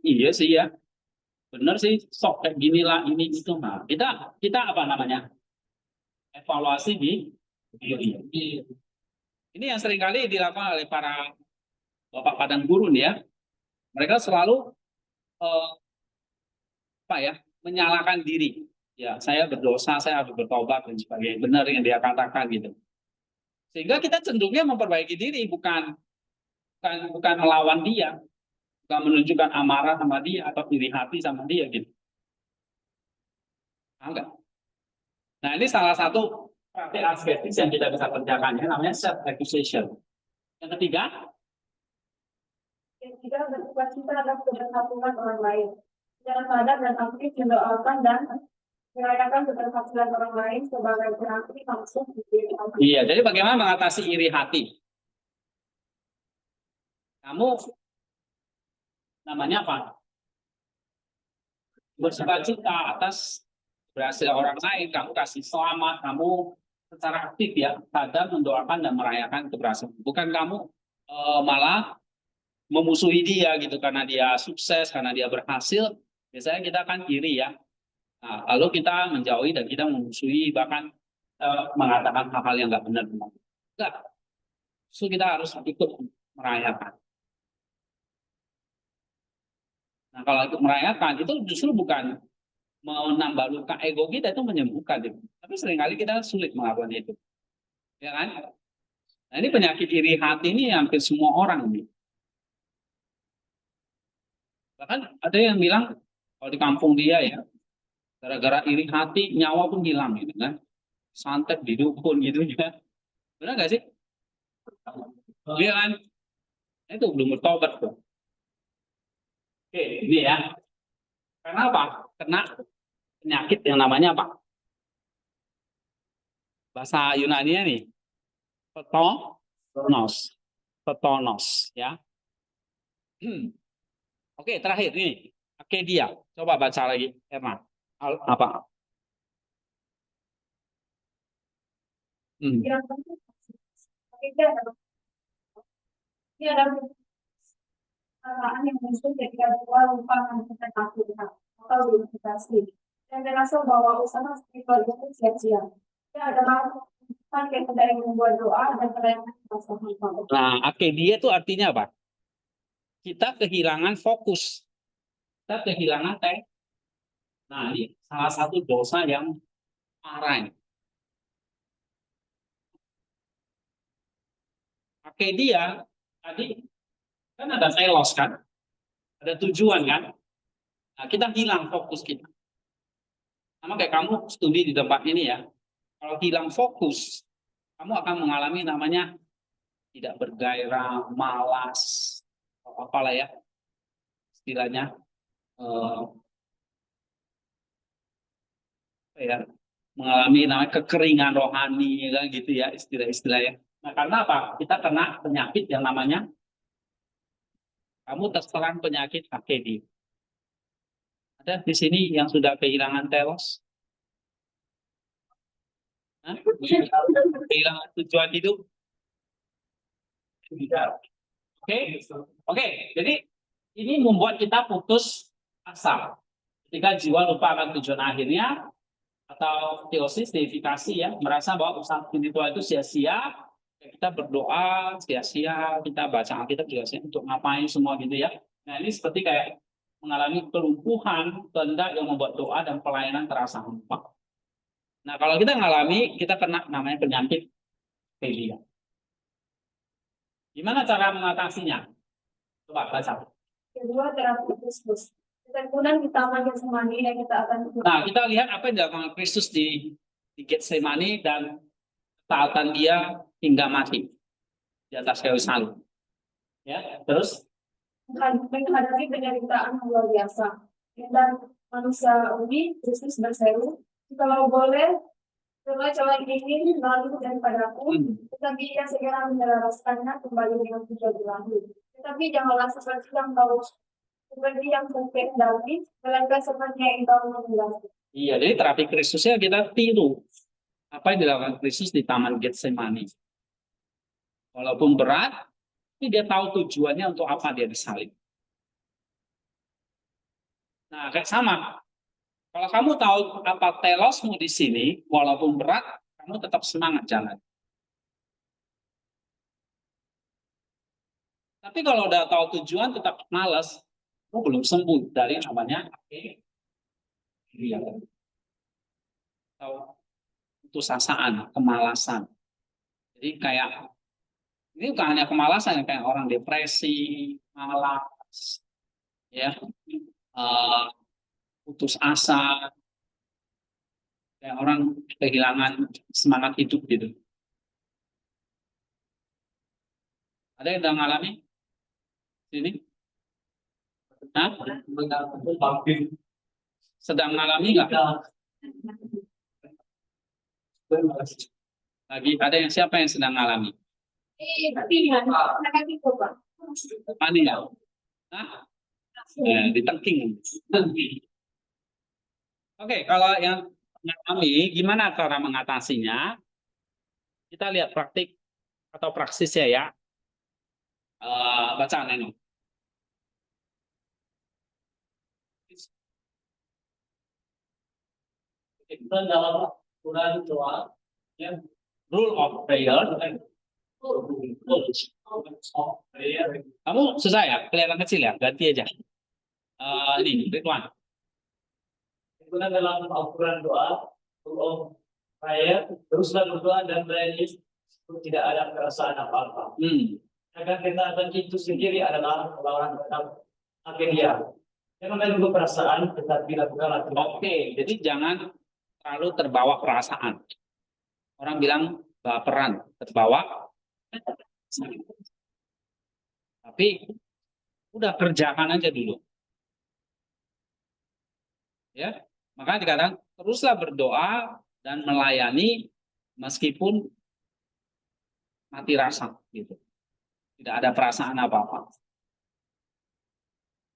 iya sih ya. Benar sih sok kayak ginilah ini itu. Nah kita apa namanya? Evaluasi di diri. Ini yang seringkali dilakukan oleh para bapak padang gurun ya. Mereka selalu apa ya? Menyalahkan diri. Ya, saya berdosa, saya harus bertobat dan sebagainya. Benar yang dia katakan gitu. Sehingga kita cenderungnya memperbaiki diri, bukan melawan dia, bukan menunjukkan amarah sama dia atau iri hati sama dia gitu. Enggak. Nah, ini salah satu praktik asketis yang kita bisa kerjakan ya, namanya self accusation. Yang ketiga, bersuka cita atas keberhasilan orang lain. Jangan sadar dan aktif mendoakan dan merayakan keberhasilan orang lain sebagai berarti langsung di diri orang. Iya, jadi bagaimana mengatasi iri hati? Kamu namanya apa? Bersuka cita atas berhasil orang lain, kamu kasih selamat, kamu secara aktif ya, sadar mendoakan dan merayakan keberhasilan. Bukan kamu malah memusuhi dia gitu karena dia sukses, karena dia berhasil. Biasanya kita kan iri ya. Nah, lalu kita menjauhi dan kita memusuhi bahkan mengatakan hal-hal yang nggak benar. Enggak. So kita harus ikut merayakan. Nah, kalau ikut merayakan itu justru bukan menambah luka ego kita, itu menyembuhkan itu. Tapi seringkali kita sulit melakukan itu. Ya kan? Nah, ini penyakit iri hati ini hampir semua orang ini. Bahkan ada yang bilang kalau di kampung dia ya, gara-gara iri hati nyawa pun hilang gitu kan. Santet di dukun gitu ya. Benar nggak sih? Iya kan? Itu belum bertobat tuh. Oke, ini ya. Karena apa? Kena penyakit yang namanya apa? Bahasa Yunani nih. Tetonos. Tetonos ya. Oke, terakhir nih. Akedia. Coba baca lagi, Erna. Apa? Yang penting, ini adalah perasaan yang muncul ketika dua lupa melakukan aktivitas atau verifikasi dan merasa bahwa usaha spiritual itu sia-sia. Ini adalah yang dari membuat doa dan perayaan rasa hikmah. Nah, akedia itu artinya apa? Kita kehilangan fokus. Kita kehilangan teh. Nah, ini salah satu dosa yang parah. Akedia tadi kan ada telos kan? Ada tujuan kan? Nah, kita hilang fokus kita. Sama kayak kamu studi di tempat ini ya. Kalau hilang fokus, kamu akan mengalami namanya tidak bergairah, malas, apalah ya istilahnya, ya, mengalami namanya kekeringan rohani, kan gitu ya istilah-istilahnya. Nah karena apa? Kita kena penyakit yang namanya kamu terserang penyakit AKD. Ada di sini yang sudah kehilangan telos? Hah? Kehilangan tujuan hidup. Oke, oke. Jadi ini membuat kita putus asa. Ketika jiwa lupa akan tujuan akhirnya, atau teosis, deifikasi ya, merasa bahwa usaha spiritual itu sia-sia, kita berdoa sia-sia, kita baca Alkitab juga sia, untuk ngapain semua gitu ya. Nah ini seperti kayak mengalami kelumpuhan kehendak yang membuat doa dan pelayanan terasa hampa. Nah kalau kita ngalami, kita kena namanya penyakit pelia. Gimana cara mengatasinya? Coba baca. Kedua, terapi Kristus. Kemudian kita makin semani dan kita akan. Nah, kita lihat apa yang dilakukan Kristus di Getsemani dan taatan dia hingga mati di atas kayu salib. Ya, terus menghadapi penderitaan yang luar biasa. Dan manusia ini Kristus berseru, kalau boleh, coba ini lalu daripadaku, tetapi ia segera menjelaskannya kembali dengan tujuan lahir. Tetapi janganlah seperti yang kehendaki, melainkan seperti yang engkau mengendaki. Iya, jadi terapi Kristusnya kita tiru apa yang dilakukan Kristus di Taman Getsemani. Walaupun berat, tapi dia tahu tujuannya untuk apa dia disalib. Nah, kayak sama. Kalau kamu tahu apa telosmu di sini, walaupun berat, kamu tetap semangat jalan. Tapi kalau udah tahu tujuan, tetap malas, kamu belum sembuh dari namanya atau putusasaan, kemalasan. Jadi kayak ini bukan hanya kemalasan, kayak orang depresi, malas, ya, putus asa, kayak orang kehilangan semangat hidup gitu. Ada yang udah ngalami ini? Hah? Sedang ngalami nggak? Lagi ada yang siapa yang sedang ngalami? Mana ya? Hah? Ditengking. Oke, kalau yang mengalami, gimana cara mengatasinya? Kita lihat praktik atau praksisnya ya. Bacaan ini. Kita dalam Quran doa, ya, rule of prayer. Kamu susah ya, kelihatan kecil ya, ganti aja. Ini Ridwan. Kemudian dalam Al-Quran doa, rule of prayer, teruslah berdoa dan berani tidak ada perasaan apa-apa. Akan kita itu sendiri adalah lawan dalam akhirnya. Jangan menunggu perasaan, tetapi lakukanlah. Oke, jadi jangan terlalu terbawa perasaan. Orang bilang baperan, terbawa. Tapi udah kerjakan aja dulu. Ya, makanya dikatakan teruslah berdoa dan melayani meskipun mati rasa gitu. Tidak ada perasaan apa-apa.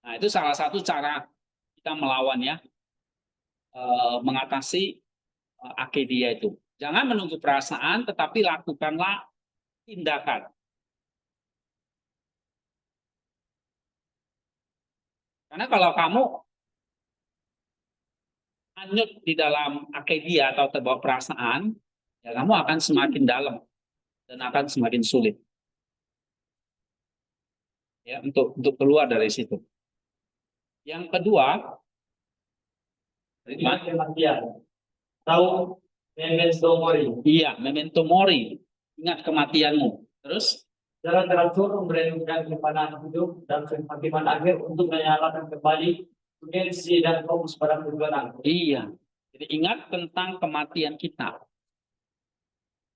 Nah, itu salah satu cara kita melawan ya, mengatasi akedia itu. Jangan menunggu perasaan, tetapi lakukanlah tindakan. Karena kalau kamu hanyut di dalam akedia atau terbawa perasaan, ya kamu akan semakin dalam dan akan semakin sulit. Ya, untuk keluar dari situ. Yang kedua, kematian. Tahu memento mori. Iya, memento mori. Ingat kematianmu. Terus jangan teratur memberanikan kehidupan hidup dan kehidupan akhir untuk menyalakan kembali urgensi dan fokus pada tujuan. Iya. Jadi ingat tentang kematian kita.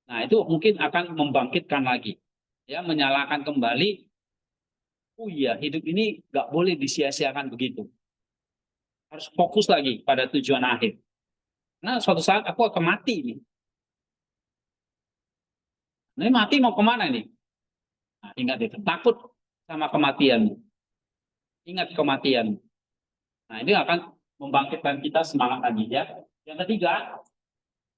Nah, itu mungkin akan membangkitkan lagi. Ya, menyalakan kembali. Oh iya, hidup ini nggak boleh disia-siakan begitu. Harus fokus lagi pada tujuan akhir. Nah, suatu saat aku akan mati nih. Ini mati mau kemana nih? Nah, ingat itu, takut sama kematian. Ingat kematian. Nah, ini akan membangkitkan kita semangat lagi ya. Yang ketiga,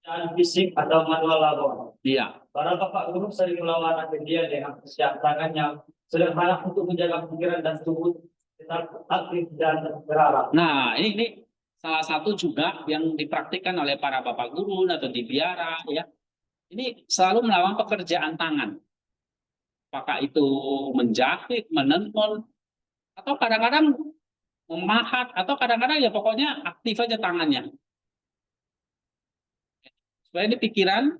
dan fisik atau manual labor. Iya. Para bapak guru sering melawan dia dengan tangan yang sederhana untuk menjaga pikiran dan tubuh tetap aktif dan berarah. Nah, ini salah satu juga yang dipraktikkan oleh para bapak guru atau di biara, ya. Ini selalu melawan pekerjaan tangan. Apakah itu menjahit, menenun, atau kadang-kadang memahat, atau kadang-kadang ya pokoknya aktif aja tangannya. Supaya ini pikiran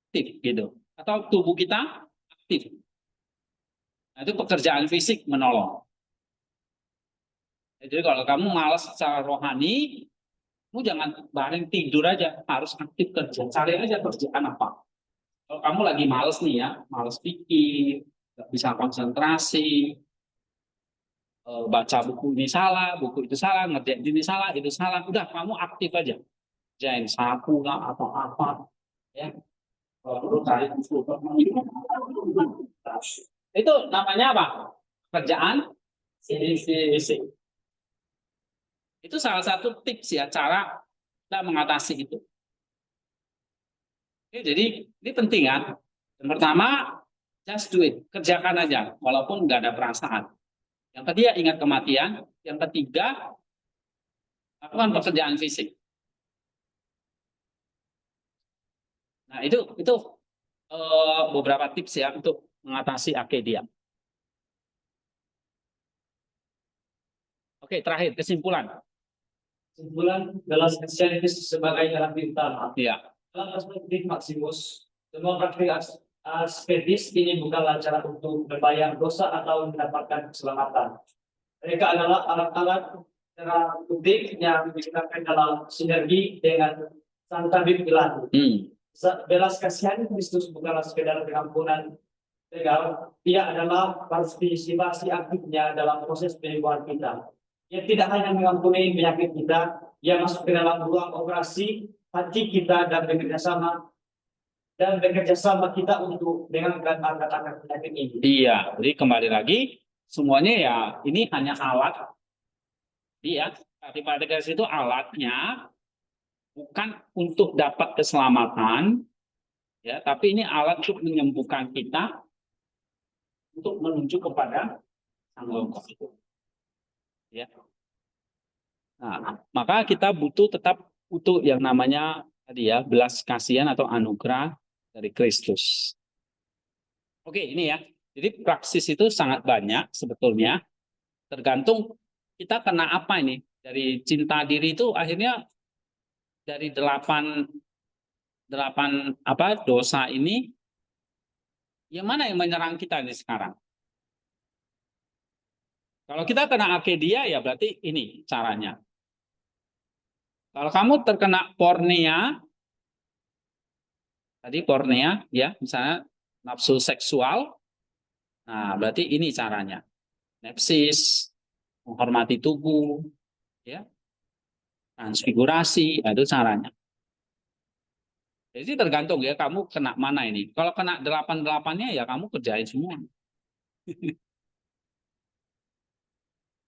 aktif gitu. Atau tubuh kita aktif. Nah, itu pekerjaan fisik menolong. Jadi kalau kamu malas secara rohani, kamu jangan bareng tidur aja, harus aktif kerja. Cari aja kerjaan apa. Kalau kamu lagi males nih ya, males pikir, nggak bisa konsentrasi, baca buku ini salah, buku itu salah, ngerjain ini salah, itu salah. Udah, kamu aktif aja. Jangan sapu lah, apa-apa. Ya. Kalau perlu cari buku. Itu namanya apa? Kerjaan fisik. Itu salah satu tips ya, cara kita mengatasi itu. Oke, jadi ini penting kan. Yang pertama, just do it. Kerjakan aja, walaupun nggak ada perasaan. Yang kedua, ingat kematian. Yang ketiga, lakukan pekerjaan fisik. Nah, itu beberapa tips ya untuk mengatasi akedia. Oke, terakhir kesimpulan. Kesimpulan dalam Christianity sebagai terapi utama. Iya. Dalam perspektif Maximus, semua praktik asketis ini bukanlah cara untuk membayar dosa atau mendapatkan keselamatan. Mereka adalah alat-alat terapeutik yang digunakan dalam sinergi dengan sang tabib ilahi. Belas kasihan Kristus bukanlah sekedar pengampunan legal, ia adalah partisipasi aktifnya dalam proses penyembuhan kita. Ia tidak hanya mengampuni penyakit kita, ia masuk ke dalam ruang operasi hati kita dan bekerja sama kita untuk mengangkat angkat penyakit ini. Iya, jadi kembali lagi semuanya ya ini hanya alat. Iya, partisipasi itu alatnya bukan untuk dapat keselamatan, ya, tapi ini alat untuk menyembuhkan kita untuk menuju kepada Sang Logos itu. Ya. Nah, maka kita tetap butuh yang namanya tadi ya belas kasihan atau anugerah dari Kristus. Oke, ini ya. Jadi praksis itu sangat banyak sebetulnya. Tergantung kita kena apa ini. Dari cinta diri itu akhirnya dari delapan dosa ini, yang mana yang menyerang kita ini sekarang? Kalau kita kena akedia ya berarti ini caranya. Kalau kamu terkena pornea, tadi pornea ya, misalnya nafsu seksual, nah berarti ini caranya. Nepsis, menghormati tubuh, ya, transfigurasi, itu caranya. Jadi tergantung ya kamu kena mana ini. Kalau kena 8-8-nya ya kamu kerjain semua.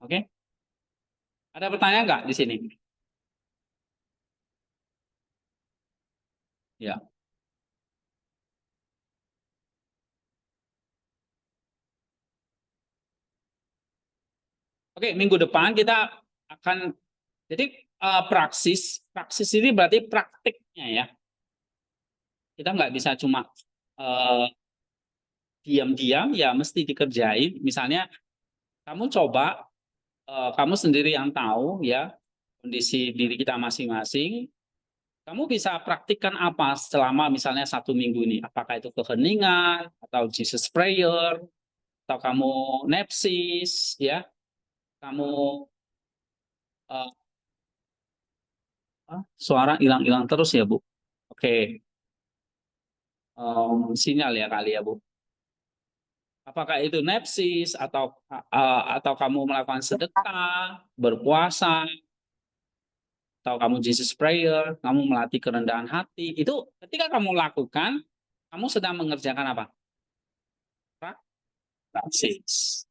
Oke? Ada pertanyaan nggak di sini? Ya. Oke, minggu depan kita akan jadi praksis ini berarti praktiknya ya. Kita nggak bisa cuma diam-diam ya, mesti dikerjain. Misalnya kamu coba kamu sendiri yang tahu ya kondisi diri kita masing-masing. Kamu bisa praktikkan apa selama misalnya 1 minggu ini? Apakah itu keheningan atau Jesus prayer atau kamu nepsis ya? Kamu suara hilang-hilang terus ya, Bu. Oke. Sinyal ya kali ya, Bu. Apakah itu nepsis atau kamu melakukan sedekah, berpuasa, atau kamu Jesus prayer, kamu melatih kerendahan hati. Itu ketika kamu lakukan, kamu sedang mengerjakan apa? Praksis.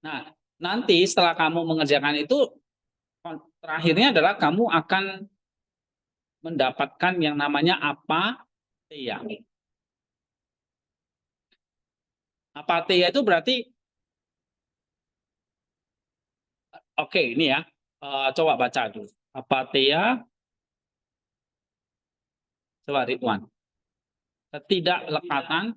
Nah, nanti setelah kamu mengerjakan itu, terakhirnya adalah kamu akan mendapatkan yang namanya apatheia. Apatheia itu berarti, oke, ini ya, coba baca dulu. Apatheia, coba Ridwan. Ketidaklekatan.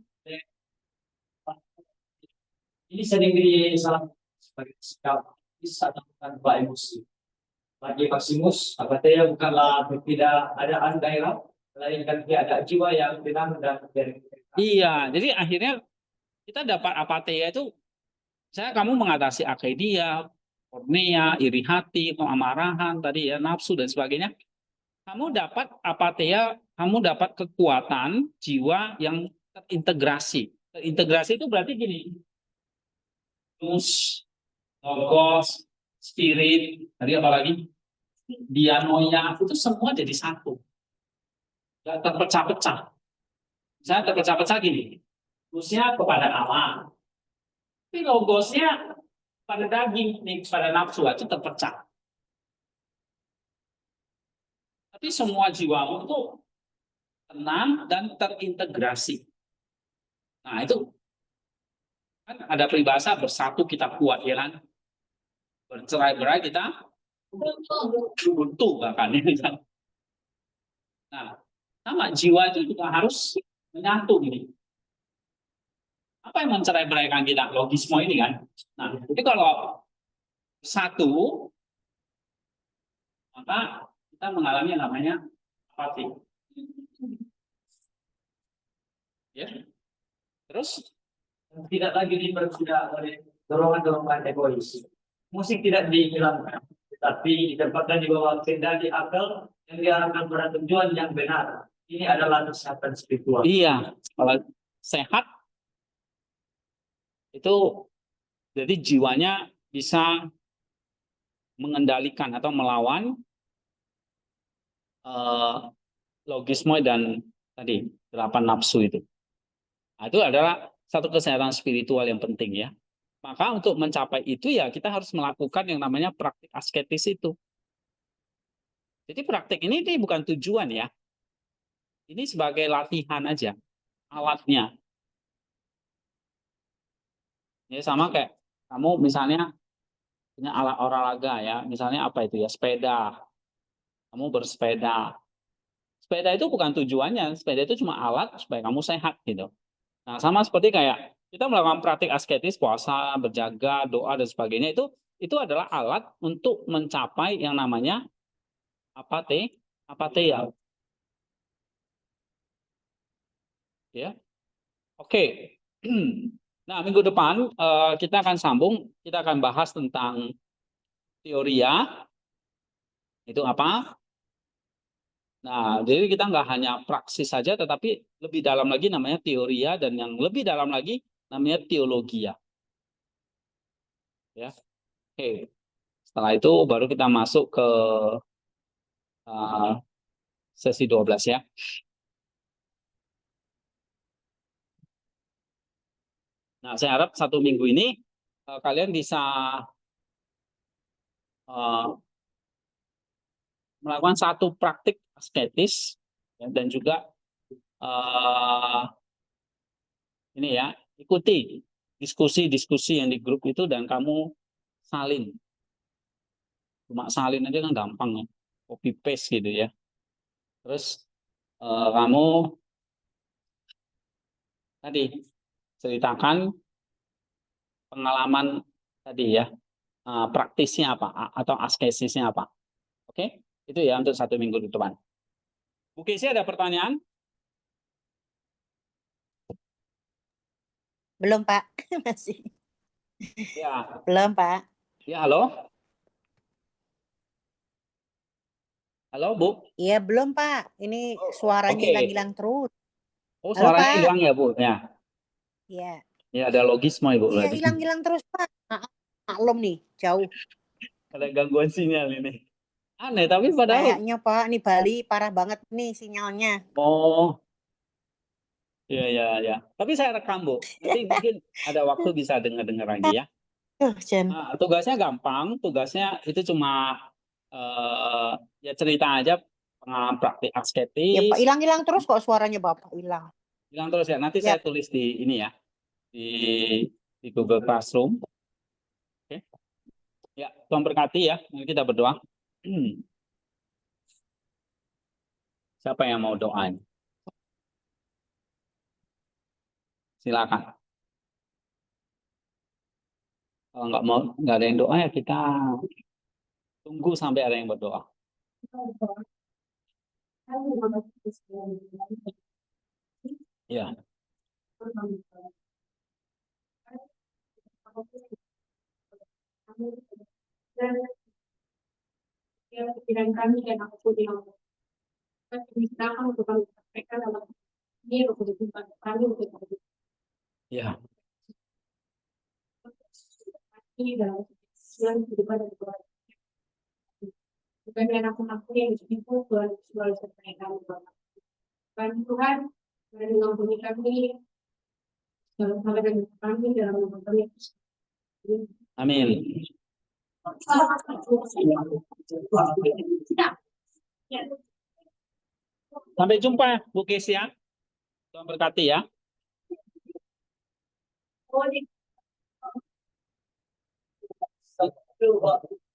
Ini sering disalah sebagai sikap atau tanpa emosi. Bagi Maximus, apatheia bukanlah ketidakadaan gairah, melainkan tiada jiwa yang tenang dan dari. Iya, jadi akhirnya kita dapat apatheia itu, misalnya kamu mengatasi akidia, kornea, iri hati, kemarahan, tadi ya, nafsu dan sebagainya. Kamu dapat apatheia, kamu dapat kekuatan jiwa yang terintegrasi. Terintegrasi itu berarti gini, terus logos, spirit, tadi apa lagi? Dianoia, itu semua jadi satu. Nggak terpecah-pecah. Misalnya terpecah-pecah gini, terusnya kepada Allah. Tapi logosnya pada daging, nih, pada nafsu itu terpecah. Tapi semua jiwamu itu tenang dan terintegrasi. Nah itu kan ada peribahasa bersatu kita kuat, ya kan? Bercerai-berai kita buntu bahkan. Nah, sama jiwa itu juga harus menyatu ini. Apa yang mencerai-beraikan kita? Logisme ini kan. Nah, jadi kalau satu, maka kita mengalami yang namanya apati. Ya. Terus Tidak lagi diperbudak oleh dorongan-dorongan egois. Musik tidak dihilangkan, tetapi ditempatkan di bawah kendali akal yang diarahkan pada tujuan yang benar. Ini adalah kesehatan spiritual. iya, kalau sehat itu jadi jiwanya bisa mengendalikan atau melawan logisme dan tadi 8 nafsu itu. Nah, itu adalah satu kesehatan spiritual yang penting ya. Maka untuk mencapai itu ya kita harus melakukan yang namanya praktik asketis itu. Jadi praktik ini bukan tujuan ya. Ini sebagai latihan aja, alatnya. Ya sama kayak kamu misalnya punya alat olahraga ya, misalnya apa itu ya, sepeda. Kamu bersepeda. Sepeda itu bukan tujuannya, sepeda itu cuma alat supaya kamu sehat gitu. Nah, sama seperti kayak kita melakukan praktik asketis, puasa, berjaga, doa dan sebagainya itu adalah alat untuk mencapai yang namanya apatheia. Ya. Oke. Nah, minggu depan kita akan sambung, kita akan bahas tentang teoria. Itu apa? Nah, jadi kita nggak hanya praksis saja, tetapi lebih dalam lagi namanya teoria, dan yang lebih dalam lagi namanya teologia. Ya. Oke. Setelah itu baru kita masuk ke sesi 12 ya. Nah, saya harap 1 minggu ini kalian bisa melakukan satu praktik asketis ya, dan juga ini ya, ikuti diskusi-diskusi yang di grup itu dan kamu salin. Cuma salin aja kan gampang ya. Copy paste gitu ya. Terus kamu tadi ceritakan pengalaman tadi ya, praktisnya apa atau askesisnya apa. Oke? Itu ya untuk 1 minggu ke depan. Bu Kesi ada pertanyaan? Belum, Pak. Masih. Ya. Belum, Pak. Ya, halo? Halo, Bu? Iya, belum, Pak. Ini suaranya Oke. hilang-hilang terus. Oh, Halo, suaranya Pak. hilang ya, Bu? Ya. Iya. Ya, ada logisme, Ibu. Iya, Berarti. hilang-hilang terus, Pak. Maklum nih, jauh. Ada gangguan sinyal ini. Aneh, tapi padahal... Kayaknya, Pak, nih Bali parah banget nih sinyalnya. Oh, ya, ya, ya. Tapi saya rekam, Bu. Nanti mungkin ada waktu bisa dengar-dengar lagi ya. Jen. Nah, tugasnya gampang. Tugasnya itu cuma ya cerita aja pengalaman praktik Ya Pak, asketis. hilang-hilang terus kok suaranya Bapak hilang. Bilang terus ya. Nanti Ya. saya tulis di ini ya, di Google Classroom. Oke. Ya, Tuhan berkati ya. Mari kita berdoa. Siapa yang mau doain? Silakan. Kalau nggak ada yang doa ya kita tunggu sampai ada yang berdoa. Ya. Pikiran kami dan apapun yang kami serahkan untuk kami sampaikan dalam ini untuk kehidupan kami untuk Ya. ini dalam kehidupan dan keluarga. Bukan yang aku yang disebut Tuhan selalu sertai kami Tuhan. Tuhan dari mengampuni kami dalam hal dan kami dalam mengampuni. Amin. Sampai jumpa Bu Kesia. Tuhan berkati ya. Oh,